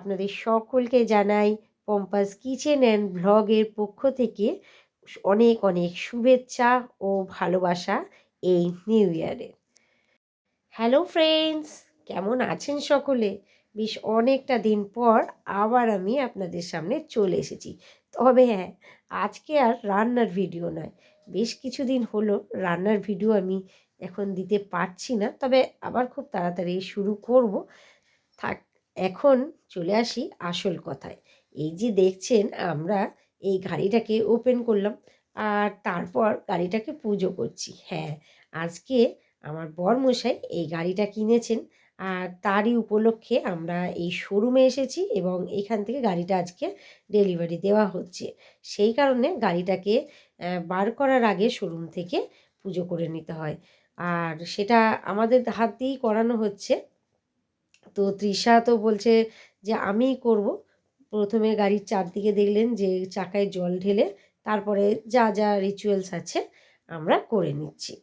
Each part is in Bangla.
আপনাদের সকলকে জানাই পম্পাস কিচেন অ্যান্ড ব্লগের পক্ষ থেকে অনেক অনেক শুভেচ্ছা ও ভালোবাসা এই নিউ ইয়ারে। হ্যালো ফ্রেন্ডস, কেমন আছেন সকলে? বেশ অনেকটা দিন পর আবার আমি আপনাদের সামনে চলে এসেছি। তবে হ্যাঁ, আজকে আর রান্নার ভিডিও নয়। বেশ কিছুদিন হলো রান্নার ভিডিও আমি এখন দিতে পারছি না, তবে আবার খুব তাড়াতাড়ি শুরু করব। থাক, এখন চলে আসি আসল কথায়। এই যে দেখছেন, আমরা এই গাড়িটাকে ওপেন করলাম আর তারপর গাড়িটাকে পুজো করছি। হ্যাঁ, আজকে আমার বরমশাই এই গাড়িটা কিনেছেন আর তারই উপলক্ষে আমরা এই শোরুমে এসেছি এবং এখান থেকে গাড়িটা আজকে ডেলিভারি দেওয়া হচ্ছে। সেই কারণে গাড়িটাকে বার করার আগে শোরুম থেকে পুজো করে নিতে হয়, আর সেটা আমাদের হাত দিয়েই করানো হচ্ছে। তো তৃষা তো বলছে যে আমিই করব। প্রথমে গাড়ির চারদিকে দেখলেন যে চাকায় জল ঢেলে তারপরে যা যা রিচুয়ালস আছে আমরা করে নিচ্ছি।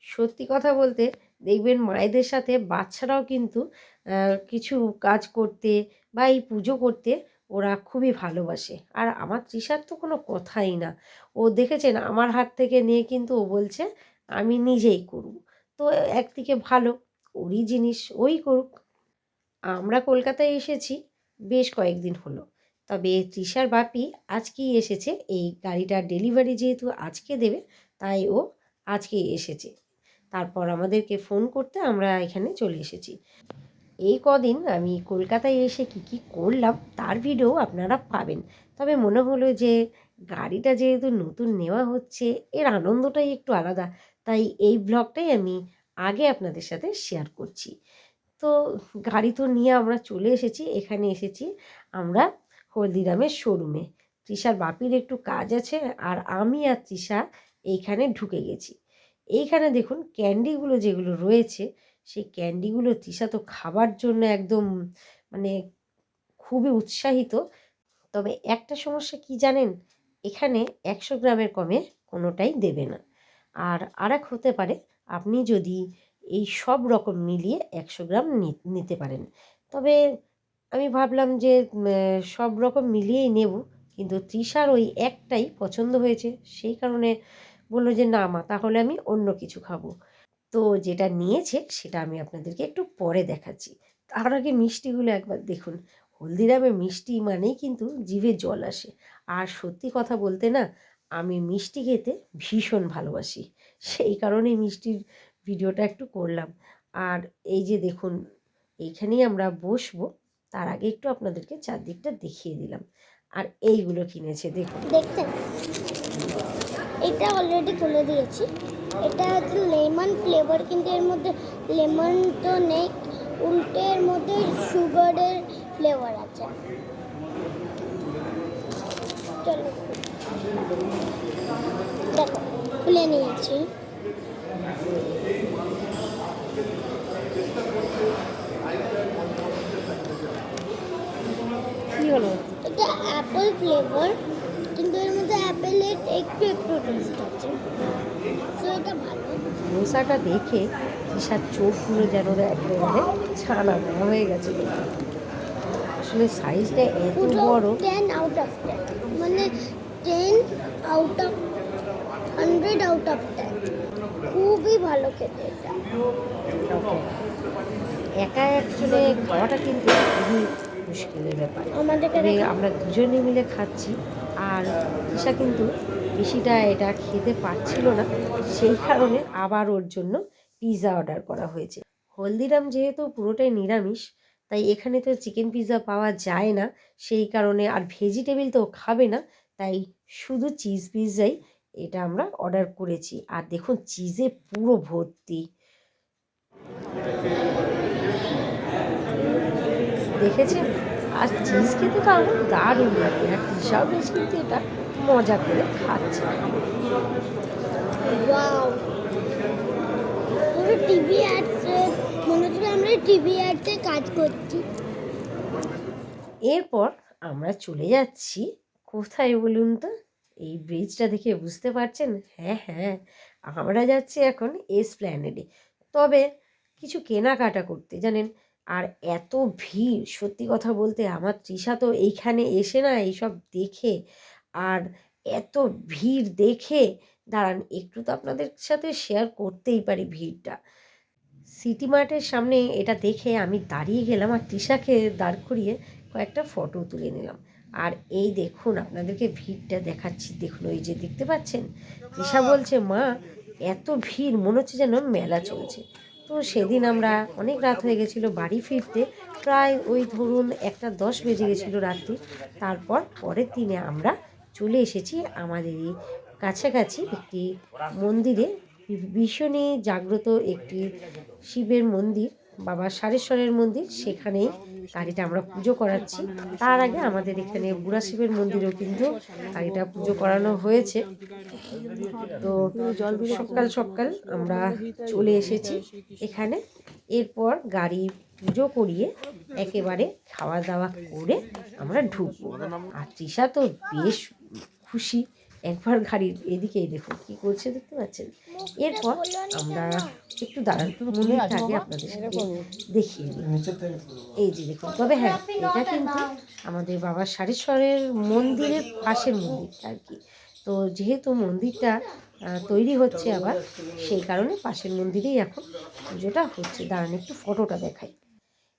সত্যি কথা বলতে দেখবেন মায়েদের সাথে বাচ্চারাও কিন্তু কিছু কাজ করতে বা এই পুজো করতে ওরা খুবই ভালোবাসে। আর আমার তৃষার তো কোনো কথাই না। ও দেখেছেন আমার হাত থেকে নিয়ে কিন্তু ও বলছে আমি নিজেই করব। তো একদিকে ভালো, ওরই জিনিস ওই করুক। আমরা কলকাতায় এসেছি বেশ কয়েকদিন হলো, তবে তৃষার বাপি আজকেই এসেছে। এই গাড়িটার ডেলিভারি যেহেতু আজকে দেবে, তাই ও আজকেই এসেছে। তারপর আমাদেরকে ফোন করতে আমরা এখানে চলে এসেছি। এই কদিন আমি কলকাতায় এসে কি কি করলাম তার ভিডিও আপনারা পাবেন। তবে মনে হলো যে গাড়িটা যেহেতু নতুন নেওয়া হচ্ছে, এর আনন্দটাই একটু আলাদা, তাই এই ব্লগটাই আমি আগে আপনাদের সাথে শেয়ার করছি। তো গাড়ি তো নিয়ে আমরা চলে এসেছি। এখানে এসেছি আমরা হলদিরামের শোরুমে। তৃষার বাপির একটু কাজ আছে আর আমি আর তৃষা এইখানে ঢুকে গেছি। এইখানে দেখুন ক্যান্ডিগুলো যেগুলো রয়েছে, সেই ক্যান্ডিগুলো তৃষা তো খাবার জন্য একদম মানে খুবই উৎসাহিত। তবে একটা সমস্যা কি জানেন, এখানে 100 গ্রামের কমে কোনোটাই দেবে না। আর আরেক হতে পারে আপনি যদি এই সব রকম মিলিয়ে 100 গ্রাম নিতে পারেন। তবে আমি ভাবলাম যে সব রকম মিলিয়েই নেব, কিন্তু তৃষার ওই একটাই পছন্দ হয়েছে। সেই কারণে বললো যে না মা, তাহলে আমি অন্য কিছু খাবো। তো যেটা নিয়েছে সেটা আমি আপনাদেরকে একটু পরে দেখাচ্ছি। তার আগে মিষ্টিগুলো একবার দেখুন। হলদিরামে মিষ্টি মানেই কিন্তু জিভে জল আসে। আর সত্যি কথা বলতে না, আমি মিষ্টি খেতে ভীষণ ভালোবাসি। সেই কারণেই মিষ্টির ভিডিওটা একটু করলাম। আর এই যে দেখুন, এইখানেই আমরা বসবো। তার আগে একটু আপনাদেরকে চারদিকটা দেখিয়ে দিলাম। আর এইগুলো কিনেছে দেখুন, দেখতেন এটা অলরেডি খুলে দিয়েছি। এটা হচ্ছে লেমন ফ্লেভার, কিন্তু এর মধ্যে লেমন তো নেই, উল্টে এর মধ্যে সুগারের ফ্লেভার আছে। চলো দেখো, খুলে নিয়েছি। কি হলো? এটা অ্যাপেল ফ্লেভার, কিন্তু এর মধ্যে অ্যাপেলের একটু একটু টেস্ট আছে, তো এটা ভালো। ধোসাটা দেখে তৃষার চোখগুলো যেন একেবারে ছানা বড়া হয়ে গেছে। আসলে সাইজটা এত পুরো বড়। 10 আউট অফ 10, মানে 10 আউট অফ 100 আউট অফ 10। খুবই ভালো খেতে এটা। একা অ্যাকচুয়ালি খাওয়াটা কিন্তু খুবই মুশকিলের ব্যাপার। আমাদেরকে তবে দেখা আমরা দুজনে মিলে খাচ্ছি, আর তৃষা কিন্তু বেশিটা এটা খেতে পারছিল না। সেই কারণে আবার ওর জন্য পিৎজা অর্ডার করা হয়েছে। হলদিরাম যেহেতু পুরোটাই নিরামিষ, তাই এখানে তো চিকেন পিৎজা পাওয়া যায় না। সেই কারণে আর ভেজিটেবিল তো খাবে না, তাই শুধু চিজ পিৎজাই এটা আমরা অর্ডার করেছি। আর দেখুন চিজে পুরো ভর্তি, দেখেছেন? আর চিজ খেতে তো আমার দারুণ লাগে, আর তৃষাও বেশ কিন্তু এটা মজা করে খাচ্ছে। ওয়াও, পুরো টিভি অ্যাডসে মনে হচ্ছে আমরা টিভি অ্যাডসে কাজ করছি। এরপর আমরা চলে যাচ্ছি কোথায় বলুন তো? এই ব্রিজটা দেখে বুঝতে পারছেন? হ্যাঁ হ্যাঁ, আমরা যাচ্ছি এখন এসপ্ল্যানেডে। তবে কিছু কেনাকাটা করতে, জানেন আর এত ভিড়, সত্যি কথা বলতে আমার তৃষা তো এইখানে এসে না এইসব দেখে, আর এত ভিড় দেখে, দাঁড়ান একটু তো আপনাদের সাথে শেয়ার করতেই পারি ভিড়টা। সিটি মার্টের সামনে এটা দেখে আমি দাঁড়িয়ে গেলাম আর তৃষাকে দাঁড় করিয়ে কয়েকটা ফটো তুলে নিলাম। আর এই দেখুন আপনাদেরকে ভিড়টা দেখাচ্ছি, দেখুন ওই যে দেখতে পাচ্ছেন, তৃষা বলছে মা এত ভিড় মনে হচ্ছে যেন মেলা চলছে। তো সেদিন আমরা অনেক রাত হয়ে গেছিলো বাড়ি ফিরতে, প্রায় ওই ধরুন 1:10 বেজে গেছিলো রাত্রি। তারপর পরের দিনে আমরা চলে এসেছি আমাদের এই কাছাকাছি একটি মন্দিরে, ভীষণই জাগ্রত একটি শিবের মন্দির, বাবা সারেশ্বরের মন্দির, সেখানেই গাড়িটা আমরা পুজো করাচ্ছি। তার আগে আমাদের এখানে বুড়া শিবের মন্দিরেও কিন্তু গাড়িটা পুজো করানো হয়েছে। তো সকাল সকাল আমরা চলে এসেছি এখানে। এরপর গাড়ি পুজো করিয়ে একেবারে খাওয়া দাওয়া করে আমরা ঢুকবো। আর তৃষা তো বেশ খুশি, একবার গাড়ির এদিকেই দেখুন কি করছে দেখতে পাচ্ছেন। এরপর আমরা একটু দাঁড়ান, মন্দিরটা আগে আপনাদের সাথে দেখিয়ে দিই। এই যে দেখুন, তবে হ্যাঁ এটা কিন্তু আমাদের বাবা সারেশ্বরের মন্দিরের পাশের মন্দিরটা আর কি। তো যেহেতু মন্দিরটা তৈরি হচ্ছে আবার, সেই কারণে পাশের মন্দিরেই এখন পুজোটা হচ্ছে। দাঁড়ান একটু ফটোটা দেখাই।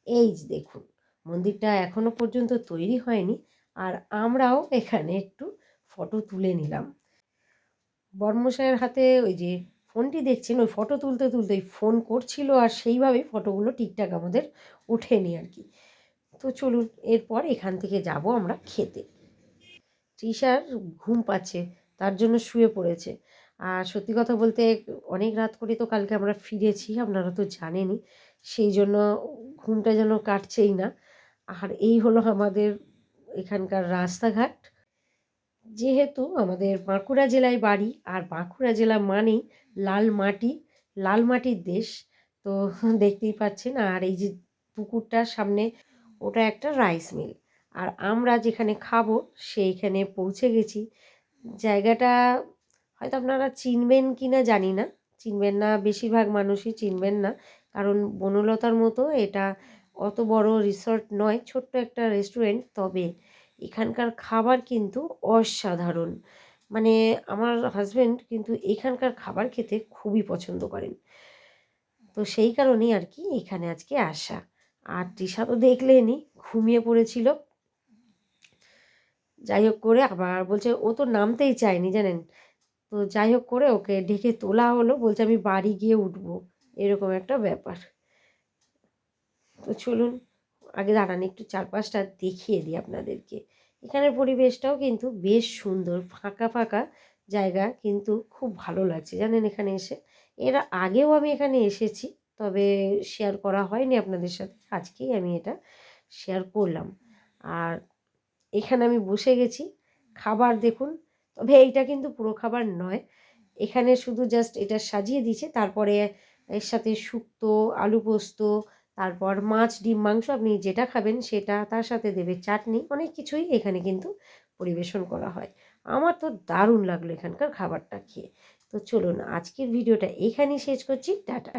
এই যে দেখুন, মন্দিরটা এখনো পর্যন্ত তৈরি হয়নি, আর আমরাও এখানে একটু ফটো তুলে নিলাম। বর্মশাইয়ের হাতে ওই যে ফোনটি দেখছেন, ওই ফটো তুলতে তুলতে ফোন করছিল, আর সেইভাবেই ফটোগুলো ঠিকঠাক আমাদের ওঠেনি আর কি। তো চলুন এরপর এখান থেকে যাব আমরা খেতে। তৃষার ঘুম পাচ্ছে, তার জন্য শুয়ে পড়েছে। আর সত্যি কথা বলতে অনেক রাত করে তো কালকে আমরা ফিরেছি, আপনারা তো জানেনই, সেই জন্য ঘুমটা যেন কাটছেই না। আর এই হলো আমাদের এখানকার রাস্তাঘাট। যেহেতু আমাদের বাঁকুড়া জেলায় বাড়ি, আর বাঁকুড়া জেলা মানেই লাল মাটি, লাল মাটির দেশ। তো দেখতেই পাচ্ছেন, আর এই যে পুকুরটার সামনে ওটা একটা রাইস মিল, আর আমরা যেখানে খাবো সেইখানে পৌঁছে গেছি। জায়গাটা হয়তো আপনারা চিনবেন কি না জানি না, চিনবেন না, বেশিরভাগ মানুষই চিনবেন না, কারণ বনলতার মতো এটা অত বড় রিসর্ট নয়, ছোট্ট একটা রেস্টুরেন্ট। তবে এখানকার খাবার কিন্তু অসাধারণ, মানে আমার হাজব্যান্ড কিন্তু এখানকার খাবার খেতে খুবই পছন্দ করেন। তো সেই কারণেই আর কি এখানে আজকে আসা। আর তৃষা তো দেখলেনই ঘুমিয়ে পড়েছিল। যাই হোক করে আবার বলছে, ও তো নামতেই চায়নি জানেন। তো যাই হোক করে ওকে ঢেকে তোলা হলো, বলছে আমি বাড়ি গিয়ে উঠবো, এরকম একটা ব্যাপার। তো চলুন আগে দাঁড়ান একটু চারপাশটা দেখিয়ে দিই আপনাদেরকে। এখানের পরিবেশটাও কিন্তু বেশ সুন্দর, ফাঁকা ফাঁকা জায়গা, কিন্তু খুব ভালো লাগছে জানেন এখানে এসে। এর আগেও আমি এখানে এসেছি, তবে শেয়ার করা হয়নি আপনাদের সাথে, আজকেই আমি এটা শেয়ার করলাম। আর এখানে আমি বসে গেছি, খাবার দেখুন, তবে এইটা কিন্তু পুরো খাবার নয়, এখানে শুধু জাস্ট এটা সাজিয়ে দিয়েছে। তারপরে এর সাথে শুক্তো, আলু পোস্ত, তারপর মাছ, ডিম, মাংস, আপনি যেটা খাবেন সেটা, তার সাথে দেবে চাটনি, অনেক কিছুই এখানে কিন্তু পরিবেশন করা হয়। আমার তো দারুণ লাগলো এখানকার খাবারটা খেয়ে। তো চলুন আজকের ভিডিওটা এখানেই শেষ করছি, টাটা।